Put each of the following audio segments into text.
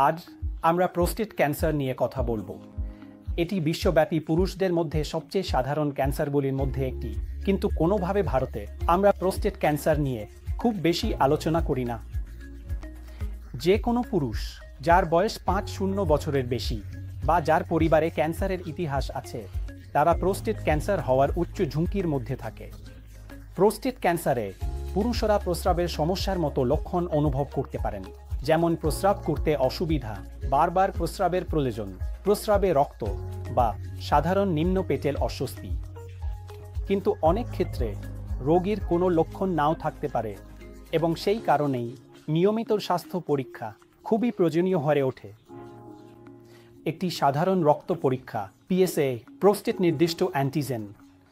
আজ আমরা prostate cancer নিয়ে কথা বলবো। এটি বিশ্বব্যাপী পুরুষদের মধ্যে সবচেয়ে সাধারণ ক্যান্সারগুলির মধ্যে একটি, কিন্তু কোনোভাবে ভারতে আমরা প্রোস্টেট ক্যান্সার নিয়ে খুব বেশি আলোচনা করি না। যে কোনো পুরুষ যার বয়স ৫-০ বছরের বেশি বা যার পরিবারে ক্যান্সারের ইতিহাস আছে, তারা প্রোস্টেট ক্যান্সার হওয়ার উচ্চ ঝুঁকির মধ্যে থাকে। প্রোস্টেট ক্যান্সারে পুরুষরা প্রস্রাবের সমস্যার মতো লক্ষণ অনুভব করতে পারেন, যেমন প্রস্রাব করতে অসুবিধা, বারবার প্রস্রাবের প্রয়োজন, প্রস্রাবে রক্ত বা সাধারণ নিম্ন পেটের অস্বস্তি। কিন্তু অনেক ক্ষেত্রে রোগীর কোনো লক্ষণ নাও থাকতে পারে এবং সেই কারণেই নিয়মিত স্বাস্থ্য পরীক্ষা খুবই প্রয়োজনীয় হয়ে ওঠে। একটি সাধারণ রক্ত পরীক্ষা PSA প্রোস্টেট নির্দিষ্ট অ্যান্টিজেন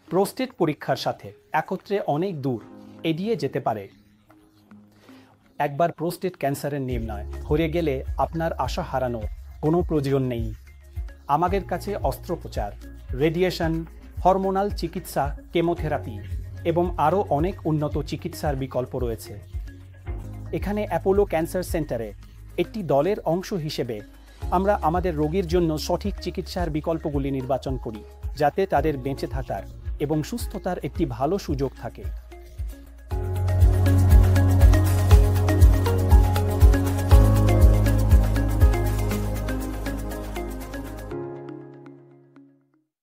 প্রোস্টেট পরীক্ষার সাথে একত্রে অনেক দূর এড়িয়ে যেতে পারে। একবার প্রোস্টেট ক্যান্সারের নির্ণয় হয়ে গেলে আপনার আশা হারানোর কোনো প্রয়োজন নেই। আমাদের কাছে অস্ত্রোপচার, রেডিয়েশন, হরমোনাল চিকিৎসা, কেমোথেরাপি এবং আরও অনেক উন্নত চিকিৎসার বিকল্প রয়েছে। এখানে অ্যাপোলো ক্যান্সার সেন্টারে একটি দলের অংশ হিসেবে আমরা আমাদের রোগীর জন্য সঠিক চিকিৎসার বিকল্পগুলি নির্বাচন করি, যাতে তাদের বেঁচে থাকার এবং সুস্থতার একটি ভালো সুযোগ থাকে।